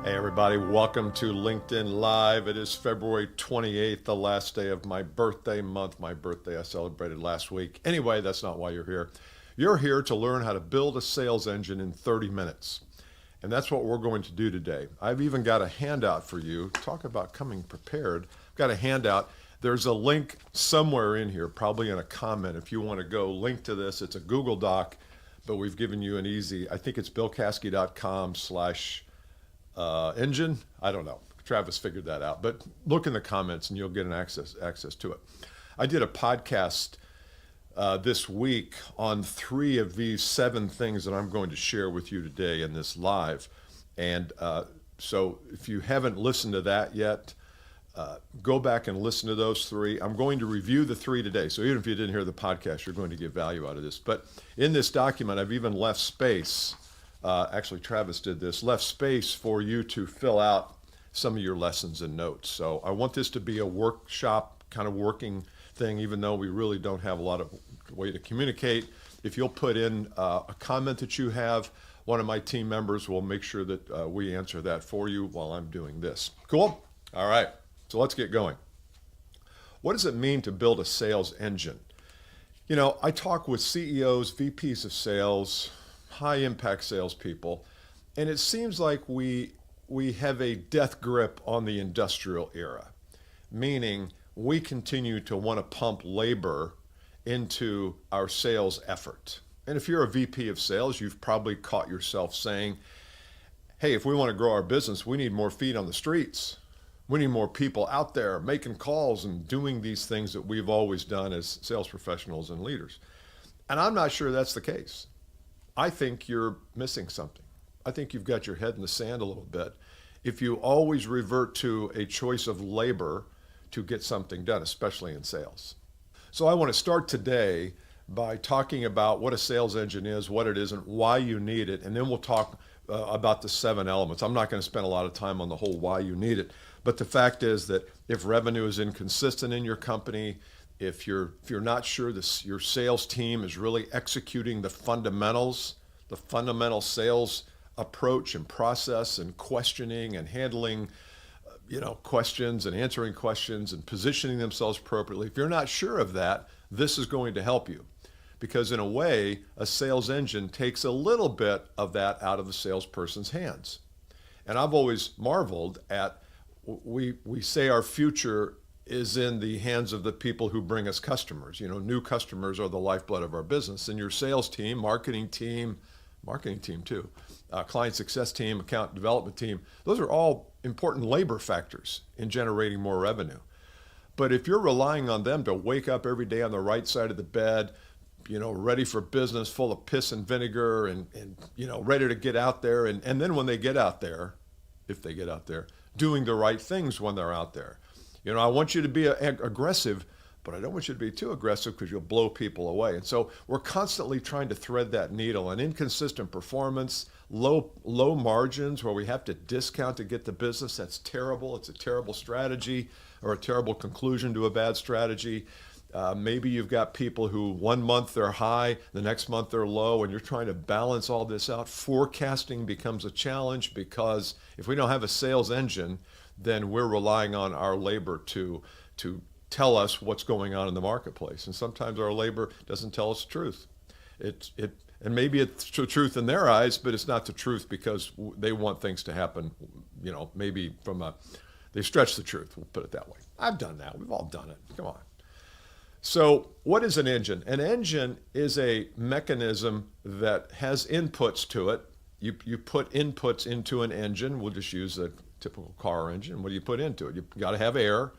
Hey everybody, welcome to LinkedIn Live. It is February 28th, the last day of my birthday month. My birthday I celebrated last week. Anyway, that's not why you're here. You're here to learn how to build a sales engine in 30 minutes. And that's what we're going to do today. I've even got a handout for you. Talk about coming prepared. I've got a handout. There's a link somewhere in here, probably in a comment. If you want to go link to this, it's a Google Doc, but we've given you an easy, I think it's billcaskey.com/engine. I don't know. Travis figured that out. But look in the comments and you'll get an access to it. I did a podcast this week on 3 of these 7 things that I'm going to share with you today in this live. And so if you haven't listened to that yet, go back and listen to those 3. I'm going to review the 3 today. So even if you didn't hear the podcast, you're going to get value out of this. But in this document, I've even left space. Actually, Travis did this, left space for you to fill out some of your lessons and notes. So I want this to be a workshop kind of working thing, even though we really don't have a lot of way to communicate. If you'll put in a comment that you have, one of my team members will make sure that we answer that for you while I'm doing this. Cool? All right, so let's get going. What does it mean to build a sales engine? You know, I talk with CEOs, VPs of sales, high impact salespeople, and it seems like we have a death grip on the industrial era, meaning we continue to want to pump labor into our sales effort. And if you're a VP of sales, you've probably caught yourself saying, hey, if we want to grow our business, we need more feet on the streets. We need more people out there making calls and doing these things that we've always done as sales professionals and leaders. And I'm not sure that's the case. I think you're missing something. I think you've got your head in the sand a little bit if you always revert to a choice of labor to get something done, especially in sales. So I want to start today by talking about what a sales engine is, what it isn't, why you need it, and then we'll talk about the 7 elements. I'm not going to spend a lot of time on the whole why you need it, but the fact is that if revenue is inconsistent in your company, if you're not sure your sales team is really executing the fundamental sales approach and process and questioning and handling questions and answering questions and positioning themselves appropriately, if you're not sure of that, this is going to help you. Because in a way, a sales engine takes a little bit of that out of the salesperson's hands. And I've always marveled at, we say our future is in the hands of the people who bring us customers. You know, new customers are the lifeblood of our business. And your sales team, marketing team too, client success team, account development team, those are all important labor factors in generating more revenue. But if you're relying on them to wake up every day on the right side of the bed, ready for business, full of piss and vinegar and ready to get out there. And then when they get out there, if they get out there, doing the right things when they're out there. I want you to be aggressive, but I don't want you to be too aggressive because you'll blow people away. And so we're constantly trying to thread that needle, and inconsistent performance, low margins where we have to discount to get the business. That's terrible. It's a terrible strategy or a terrible conclusion to a bad strategy. Maybe you've got people who 1 month they're high, the next month they're low, and you're trying to balance all this out. Forecasting becomes a challenge because if we don't have a sales engine, then we're relying on our labor to tell us what's going on in the marketplace. And sometimes our labor doesn't tell us the truth. And maybe it's the truth in their eyes, but it's not the truth because they want things to happen, maybe they stretch the truth, we'll put it that way. I've done that. We've all done it. Come on. So what is an engine? An engine is a mechanism that has inputs to it. You put inputs into an engine. We'll just use a typical car engine. What do you put into it? You've got to have air.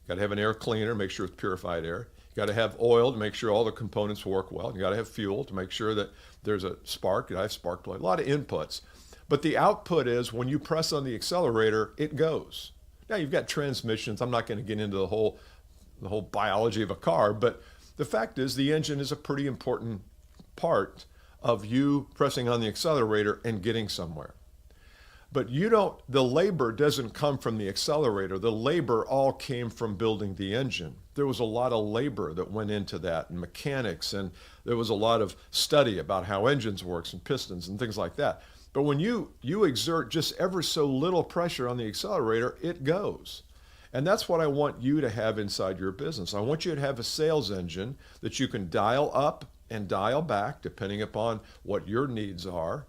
You've got to have an air cleaner, make sure it's purified air. You've got to have oil to make sure all the components work well. You've got to have fuel to make sure that there's a spark. You got to have spark plug. A lot of inputs. But the output is when you press on the accelerator, it goes. Now you've got transmissions. I'm not going to get into the whole biology of a car, but the fact is the engine is a pretty important part of you pressing on the accelerator and getting somewhere. But the labor doesn't come from the accelerator. The labor all came from building the engine. There was a lot of labor that went into that, and mechanics, and there was a lot of study about how engines works and pistons and things like that. But when you exert just ever so little pressure on the accelerator, it goes. And that's what I want you to have inside your business. I want you to have a sales engine that you can dial up and dial back depending upon what your needs are.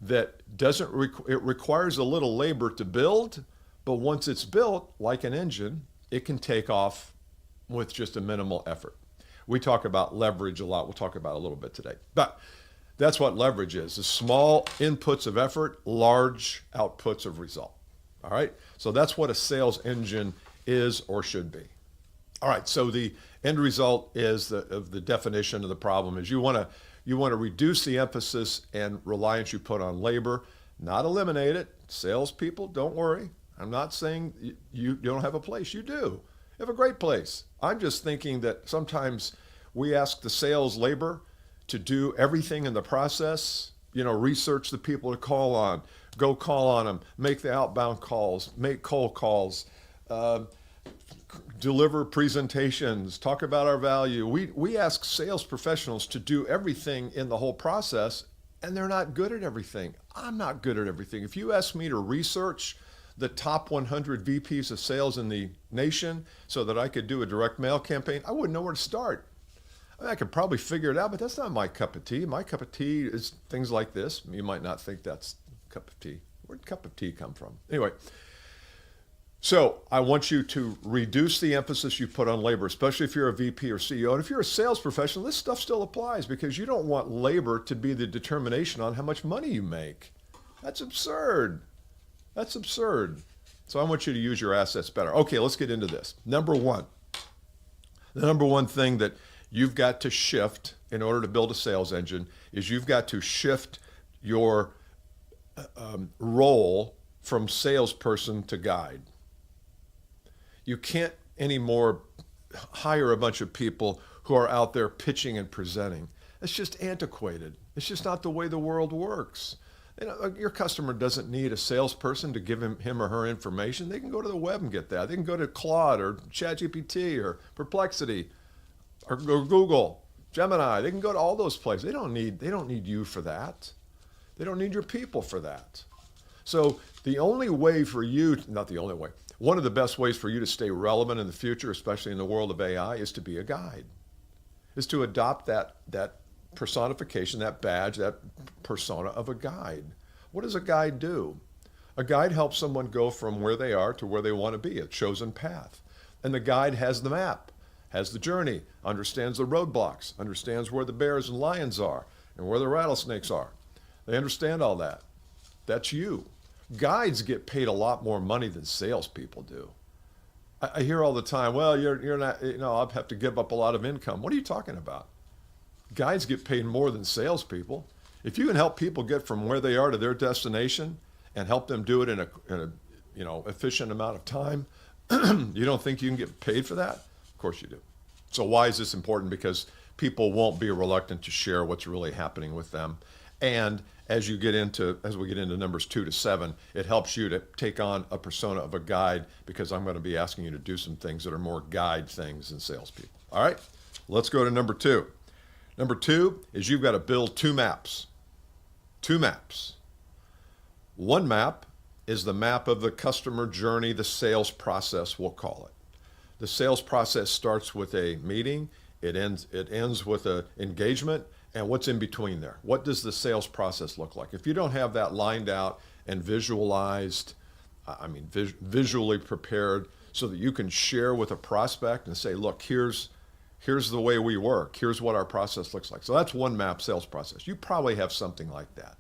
That doesn't it requires a little labor to build, but once it's built, like an engine, it can take off with just a minimal effort. We talk about leverage a lot. We'll talk about it a little bit today. But that's what leverage is small inputs of effort, large outputs of result. All right? So that's what a sales engine is or should be. All right, so the end result is the definition of the problem is you want to reduce the emphasis and reliance you put on labor, not eliminate it. Salespeople, don't worry. I'm not saying you don't have a place. You do. You have a great place. I'm just thinking that sometimes we ask the sales labor to do everything in the process, research the people to call on, go call on them, make the outbound calls, make cold calls, deliver presentations, talk about our value. We ask sales professionals to do everything in the whole process, and they're not good at everything. I'm not good at everything. If you ask me to research the top 100 VPs of sales in the nation so that I could do a direct mail campaign, I wouldn't know where to start. I could probably figure it out, but that's not my cup of tea. My cup of tea is things like this. You might not think that's a cup of tea. Where'd cup of tea come from? Anyway, so I want you to reduce the emphasis you put on labor, especially if you're a VP or CEO. And if you're a sales professional, this stuff still applies because you don't want labor to be the determination on how much money you make. That's absurd. That's absurd. So I want you to use your assets better. Okay, let's get into this. Number one. The number one thing that you've got to shift in order to build a sales engine is you've got to shift your role from salesperson to guide. You can't anymore hire a bunch of people who are out there pitching and presenting. It's just antiquated. It's just not the way the world works. Your customer doesn't need a salesperson to give him or her information. They can go to the web and get that. They can go to Claude or ChatGPT or Perplexity or Google, Gemini. They can go to all those places. They don't need you for that. They don't need your people for that. So the only way for you, not the only way, one of the best ways for you to stay relevant in the future, especially in the world of AI, is to be a guide, is to adopt that personification, that badge, that persona of a guide. What does a guide do? A guide helps someone go from where they are to where they want to be, a chosen path. And the guide has the map, has the journey, understands the roadblocks, understands where the bears and lions are and where the rattlesnakes are. They understand all that. That's you. Guides get paid a lot more money than salespeople do. I hear all the time, well, you're not, I'll have to give up a lot of income. What are you talking about? Guides get paid more than salespeople. If you can help people get from where they are to their destination and help them do it in a efficient amount of time, you don't think you can get paid for that? Of course you do. So why is this important? Because people won't be reluctant to share what's really happening with them. And as we get into numbers 2 to 7, it helps you to take on a persona of a guide because I'm going to be asking you to do some things that are more guide things than salespeople. All right, let's go to number 2. Number 2 is you've got to build 2 maps. 2 maps. One map is the map of the customer journey, the sales process, we'll call it. The sales process starts with a meeting, it ends with an engagement, and what's in between there? What does the sales process look like? If you don't have that lined out and visualized, visually prepared so that you can share with a prospect and say, look, here's the way we work. Here's what our process looks like. So that's one map sales process. You probably have something like that.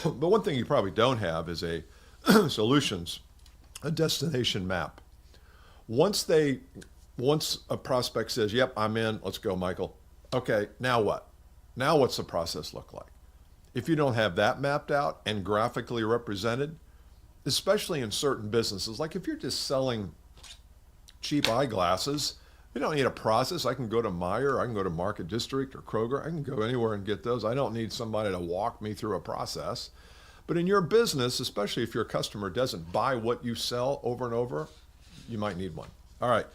But one thing you probably don't have is a destination map. Once a prospect says, yep, I'm in, let's go, Michael. Okay, now what? Now what's the process look like? If you don't have that mapped out and graphically represented, especially in certain businesses, like if you're just selling cheap eyeglasses, you don't need a process. I can go to Meijer, I can go to Market District or Kroger, I can go anywhere and get those. I don't need somebody to walk me through a process. But in your business, especially if your customer doesn't buy what you sell over and over, you might need one. All right,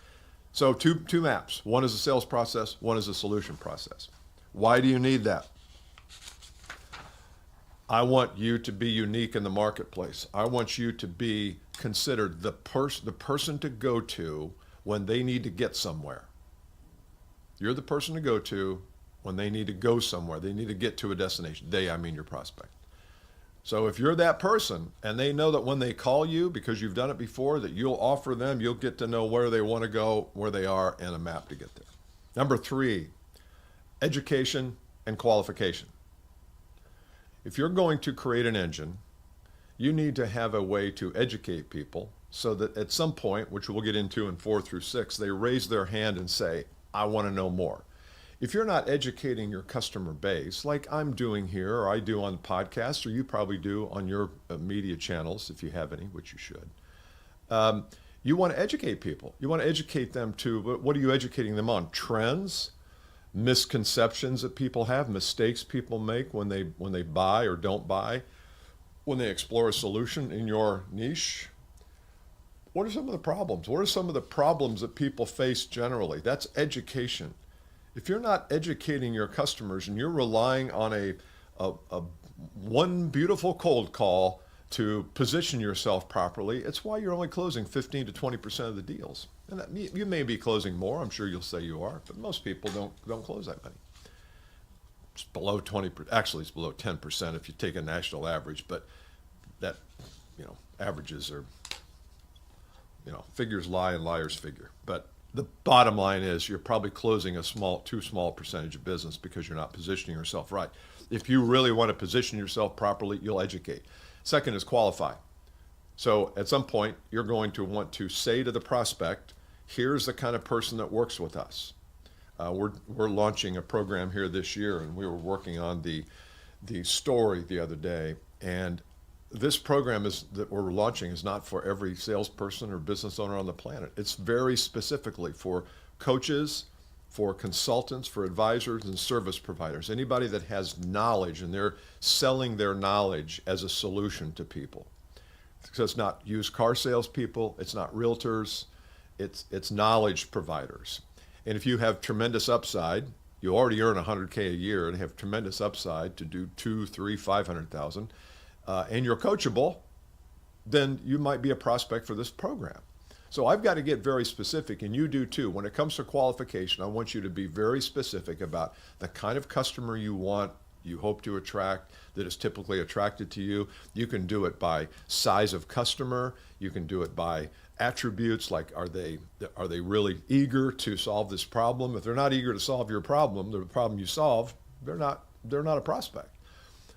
so two maps. One is a sales process, one is a solution process. Why do you need that? I want you to be unique in the marketplace. I want you to be considered the person to go to when they need to get somewhere. You're the person to go to when they need to go somewhere. They need to get to a destination. They, I mean your prospect. So if you're that person and they know that when they call you, because you've done it before, that you'll offer them, you'll get to know where they want to go, where they are, and a map to get there. Number 3, education and qualification. If you're going to create an engine, you need to have a way to educate people so that at some point, which we'll get into in 4 through 6, they raise their hand and say, I want to know more. If you're not educating your customer base, like I'm doing here, or I do on podcasts, or you probably do on your media channels, if you have any, which you should, you want to educate people. You want to educate them to, what are you educating them on? Trends, misconceptions that people have, mistakes people make when they buy or don't buy, when they explore a solution in your niche. What are some of the problems? What are some of the problems that people face generally? That's education. If you're not educating your customers and you're relying on a one beautiful cold call to position yourself properly, it's why you're only closing 15 to 20% of the deals. And that, you may be closing more, I'm sure you'll say you are, but most people don't close that many. It's below 20%, actually it's below 10% if you take a national average, but that, averages are, figures lie and liars figure. But the bottom line is you're probably closing too small percentage of business because you're not positioning yourself right. If you really want to position yourself properly, you'll educate. Second is qualify. So at some point, you're going to want to say to the prospect, here's the kind of person that works with us. We're launching a program here this year, and we were working on the story the other day. And this program that we're launching is not for every salesperson or business owner on the planet. It's very specifically for coaches, for consultants, for advisors, and service providers. Anybody that has knowledge and they're selling their knowledge as a solution to people. So it's not used car salespeople, it's not realtors, it's knowledge providers. And if you have tremendous upside, you already earn $100K a year and have tremendous upside to do 2, 3, 500,000, and you're coachable, then you might be a prospect for this program. So I've got to get very specific, and you do too. When it comes to qualification, I want you to be very specific about the kind of customer you want, you hope to attract, that is typically attracted to you. You can do it by size of customer. You can do it by attributes, like are they really eager to solve this problem? If they're not eager to solve your problem, the problem you solve, they're not a prospect.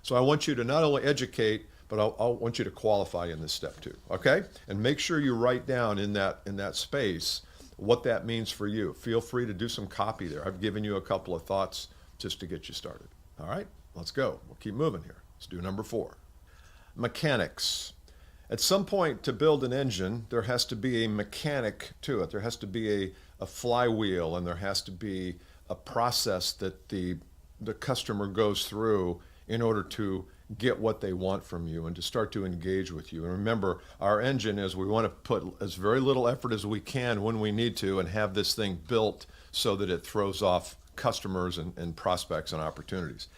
So I want you to not only educate, but I want you to qualify in this step too, okay? And make sure you write down in that space what that means for you. Feel free to do some copy there. I've given you a couple of thoughts just to get you started. All right, let's go. We'll keep moving here. Let's do number 4. Mechanics. At some point, to build an engine, there has to be a mechanic to it. There has to be a flywheel, and there has to be a process that the customer goes through in order to get what they want from you and to start to engage with you. And remember, our engine is we want to put as very little effort as we can when we need to and have this thing built so that it throws off customers and prospects and opportunities.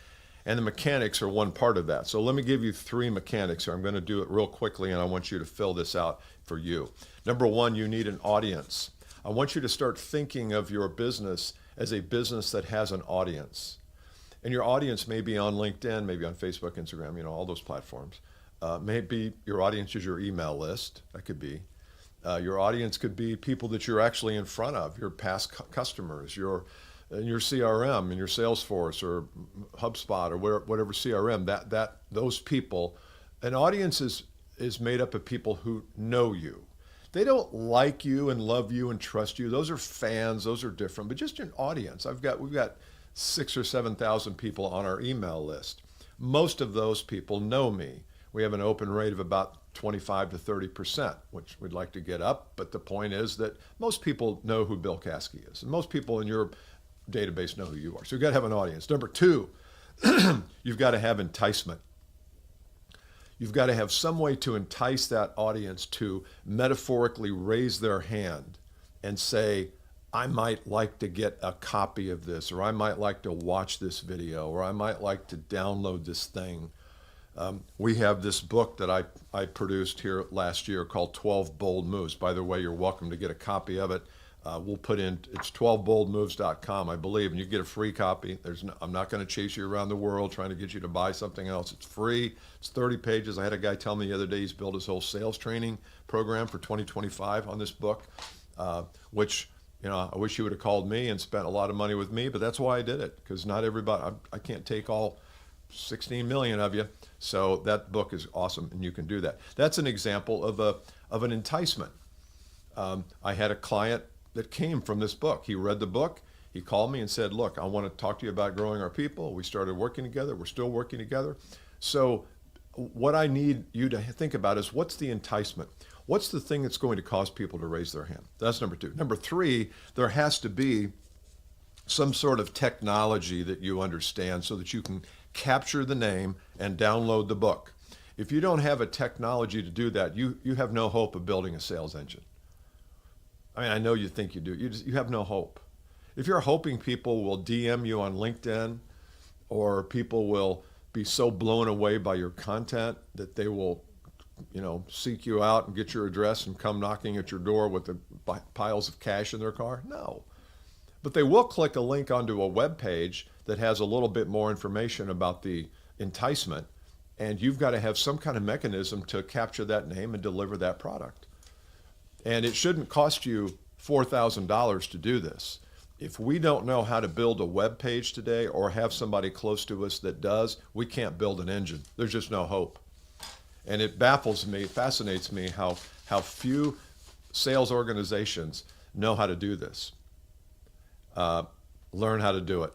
And the mechanics are one part of that. So let me give you 3 mechanics here. I'm going to do it real quickly, and I want you to fill this out for you. Number 1, you need an audience. I want you to start thinking of your business as a business that has an audience. And your audience may be on LinkedIn, maybe on Facebook, Instagram, all those platforms. Maybe your audience is your email list. That could be. Your audience could be people that you're actually in front of, your past customers, your CRM, in your Salesforce or HubSpot or whatever CRM. Those people. An audience is made up of people who know you. They don't like you and love you and trust you. Those are fans. Those are different. But just an audience. We've got 6,000 or 7,000 people on our email list. Most of those people know me. We have an open rate of about 25 to 30%, which we'd like to get up. But the point is that most people know who Bill Caskey is. And most people in your database know who you are. So you've got to have an audience. Number 2, you've got to have enticement. You've got to have some way to entice that audience to metaphorically raise their hand and say, I might like to get a copy of this, or I might like to watch this video, or I might like to download this thing. We have this book that I produced here last year called 12 Bold Moves. By the way, you're welcome to get a copy of it. We'll put in, it's 12boldmoves.com, I believe, and you get a free copy. I'm not going to chase you around the world trying to get you to buy something else. It's free. It's 30 pages. I had a guy tell me the other day he's built his whole sales training program for 2025 on this book, which, I wish he would have called me and spent a lot of money with me, but that's why I did it, because not everybody, I can't take all 16 million of you. So that book is awesome, and you can do that. That's an example of an enticement. I had a client that came from this book. He read the book. He called me and said, look, I want to talk to you about growing our people. We started working together. We're still working together. So what I need you to think about is, what's the enticement? What's the thing that's going to cause people to raise their hand? That's number two. Number three, there has to be some sort of technology that you understand so that you can capture the name and download the book. If you don't have a technology to do that, you have no hope of building a sales engine. I mean, I know you think you do. You have no hope. If you're hoping people will DM you on LinkedIn, or people will be so blown away by your content that they will, seek you out and get your address and come knocking at your door with the piles of cash in their car, no. But they will click a link onto a web page that has a little bit more information about the enticement, and you've got to have some kind of mechanism to capture that name and deliver that product. And it shouldn't cost you $4,000 to do this. If we don't know how to build a web page today, or have somebody close to us that does, we can't build an engine. There's just no hope. And it baffles me, fascinates me how few sales organizations know how to do this. Learn how to do it.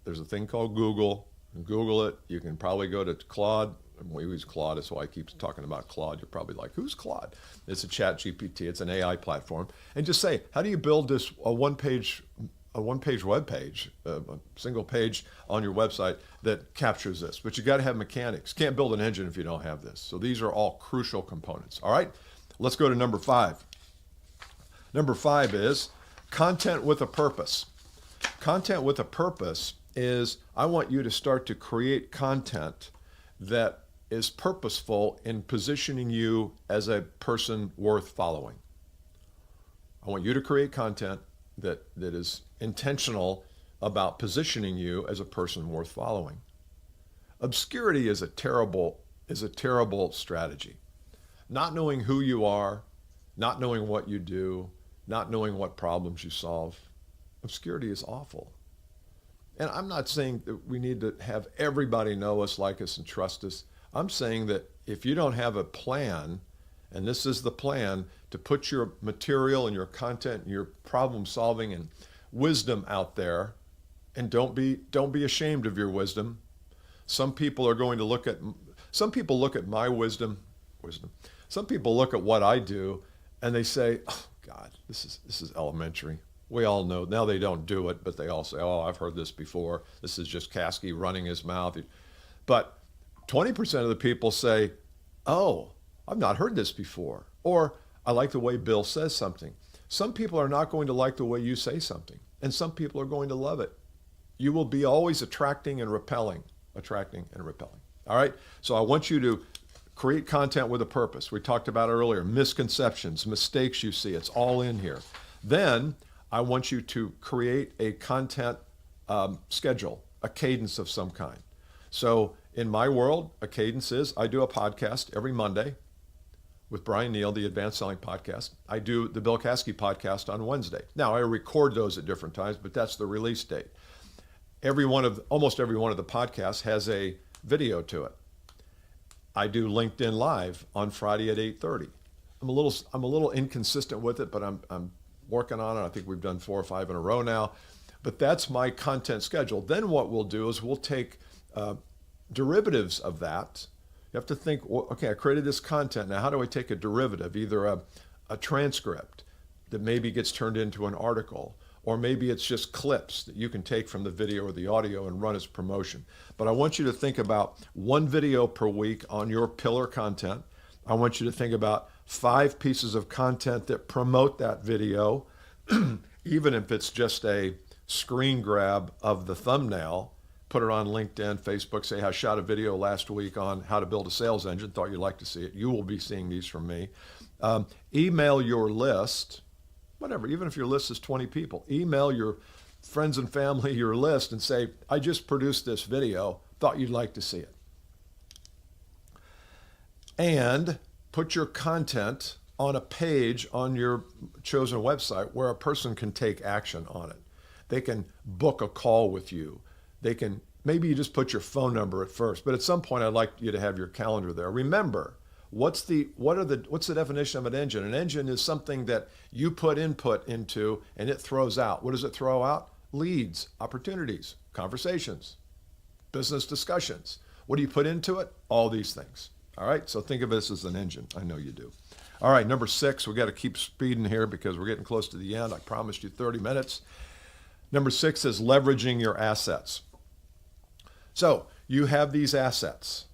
There's a thing called Google. Google it. You can probably go to Claude. We use Claude, that's why I keep talking about Claude. You're probably like, who's Claude? It's a chat GPT, it's an AI platform. And just say, how do you build this a one-page web page, a single page on your website that captures this? But you got to have mechanics. Can't build an engine if you don't have this. So these are all crucial components. All right, let's go to number 5. Number 5 is content with a purpose. Content with a purpose is, I want you to start to create content that is purposeful in positioning you as a person worth following. I want you to create content that is intentional about positioning you as a person worth following. Obscurity is a terrible strategy. Not knowing who you are, not knowing what you do, not knowing what problems you solve. Obscurity is awful. And I'm not saying that we need to have everybody know us, like us, and trust us. I'm saying that if you don't have a plan, and this is the plan, to put your material and your content and your problem solving and wisdom out there, and don't be ashamed of your wisdom. Some people look at my wisdom. Some people look at what I do and they say, oh God, this is elementary. We all know, now they don't do it, but they all say, oh, I've heard this before. This is just Caskey running his mouth. But 20% of the people say, oh, I've not heard this before. Or, I like the way Bill says something. Some people are not going to like the way you say something, and some people are going to love it. You will be always attracting and repelling. All right? So I want you to create content with a purpose. We talked about it earlier. Misconceptions, mistakes you see, it's all in here. Then I want you to create a content schedule, a cadence of some kind. So in my world, a cadence is, I do a podcast every Monday with Brian Neal, the Advanced Selling Podcast. I do the Bill Caskey podcast on Wednesday. Now, I record those at different times, but that's the release date. Almost every one of the podcasts has a video to it. I do LinkedIn Live on Friday at 8:30. I'm a little inconsistent with it, but I'm working on it. I think we've done 4 or 5 in a row now. But that's my content schedule. Then what we'll do is we'll take derivatives of that. You have to think, well, okay, I created this content. Now, how do I take a derivative? Either a transcript that maybe gets turned into an article, or maybe it's just clips that you can take from the video or the audio and run as promotion. But I want you to think about 1 video per week on your pillar content. I want you to think about 5 pieces of content that promote that video, even if it's just a screen grab of the thumbnail. put it on LinkedIn, Facebook, say, I shot a video last week on how to build a sales engine, thought you'd like to see it. You will be seeing these from me. Email your list, whatever, even if your list is 20 people, email your friends and family your list and say, I just produced this video, thought you'd like to see it. And put your content on a page on your chosen website where a person can take action on it. They can book a call with you. They can, maybe you just put your phone number at first, but at some point I'd like you to have your calendar there. Remember, what's the definition of an engine? An engine is something that you put input into and it throws out. What does it throw out? Leads, opportunities, conversations, business discussions. What do you put into it? All these things. All right, so think of this as an engine. I know you do. All right, number 6, we got to keep speeding here because we're getting close to the end. I promised you 30 minutes. Number 6 is leveraging your assets. So you have these assets,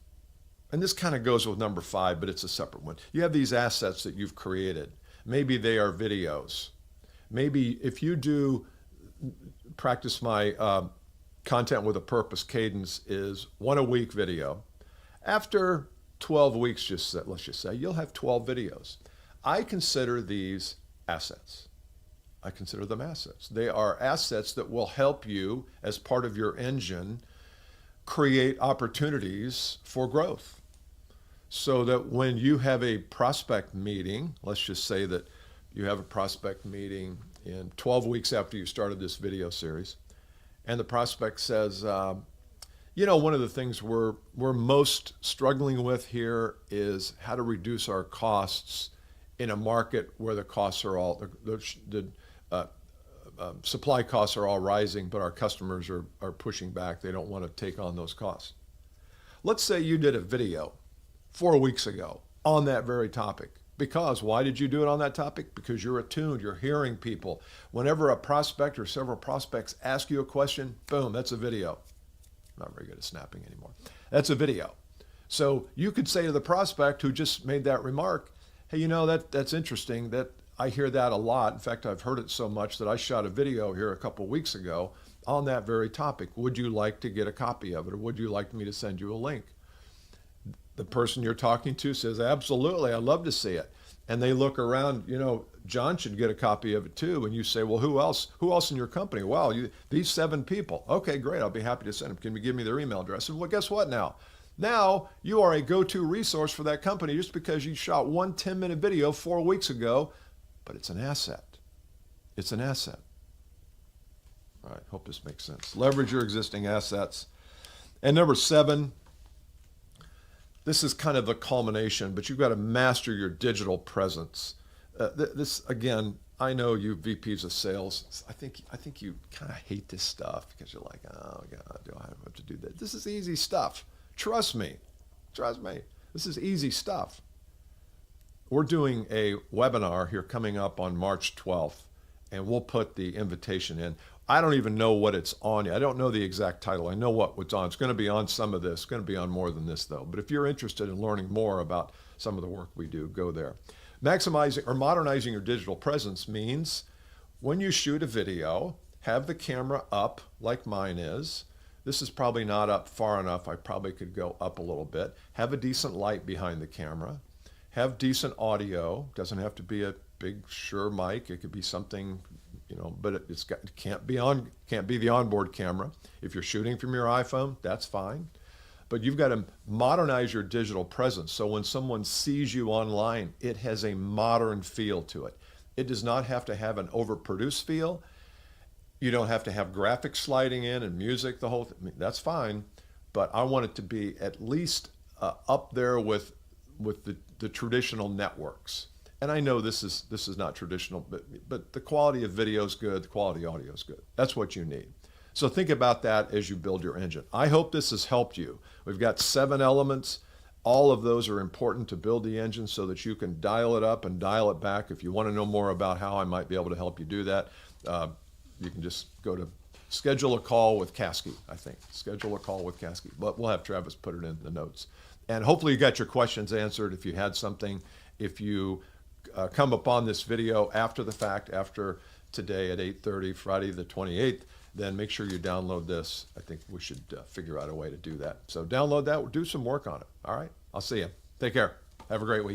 and this kind of goes with number 5, but it's a separate one. You have these assets that you've created. Maybe they are videos. Maybe if you do practice my content with a purpose cadence is 1 a week video. After 12 weeks, let's just say, you'll have 12 videos. I consider these assets. I consider them assets. They are assets that will help you as part of your engine create opportunities for growth. So that when you have a prospect meeting, let's just say that you have a prospect meeting in 12 weeks after you started this video series, and the prospect says, one of the things we're most struggling with here is how to reduce our costs in a market where the costs are all, the supply costs are all rising, but our customers are pushing back. They don't want to take on those costs. Let's say you did a video 4 weeks ago on that very topic. Because why did you do it on that topic? Because you're attuned, you're hearing people. Whenever a prospect or several prospects ask you a question, boom, that's a video. I'm not very good at snapping anymore. That's a video. So you could say to the prospect who just made that remark, hey, that's interesting. That I hear that a lot. In fact, I've heard it so much that I shot a video here a couple weeks ago on that very topic. Would you like to get a copy of it, or would you like me to send you a link? The person you're talking to says, absolutely, I'd love to see it. And they look around, John should get a copy of it too. And you say, well, who else in your company? Wow, these 7 people. Okay, great, I'll be happy to send them. Can you give me their email address? And well, guess what now? Now you are a go-to resource for that company just because you shot one 10-minute video 4 weeks ago, but it's an asset. It's an asset. All right, hope this makes sense. Leverage your existing assets. And number 7, this is kind of the culmination, but you've got to master your digital presence. This, again, I know you VPs of sales, I think you kind of hate this stuff because you're like, oh God, do I have to do that? This is easy stuff. Trust me. This is easy stuff. We're doing a webinar here coming up on March 12th, and we'll put the invitation in. I don't even know what it's on yet. I don't know the exact title. I know what's on. It's going to be on some of this. It's going to be on more than this, though. But if you're interested in learning more about some of the work we do, go there. Maximizing or modernizing your digital presence means when you shoot a video, have the camera up like mine is. This is probably not up far enough. I probably could go up a little bit. Have a decent light behind the camera. Have decent audio. Doesn't have to be a big Shure mic. It could be something, but it can't be the onboard camera. If you're shooting from your iPhone, that's fine. But you've got to modernize your digital presence. So when someone sees you online, it has a modern feel to it. It does not have to have an overproduced feel. You don't have to have graphics sliding in and music, the whole thing. That's fine. But I want it to be at least up there with the traditional networks. And I know this is not traditional, but the quality of video is good, the quality of audio is good. That's what you need. So think about that as you build your engine. I hope this has helped you. We've got 7 elements. All of those are important to build the engine so that you can dial it up and dial it back. If you want to know more about how I might be able to help you do that, you can just go to schedule a call with Caskey, I think. Schedule a call with Caskey. But we'll have Travis put it in the notes. And hopefully you got your questions answered. If you had something, if you come upon this video after the fact, after today at 8:30, Friday the 28th, then make sure you download this. I think we should figure out a way to do that. So download that, do some work on it. All right, I'll see you. Take care. Have a great week.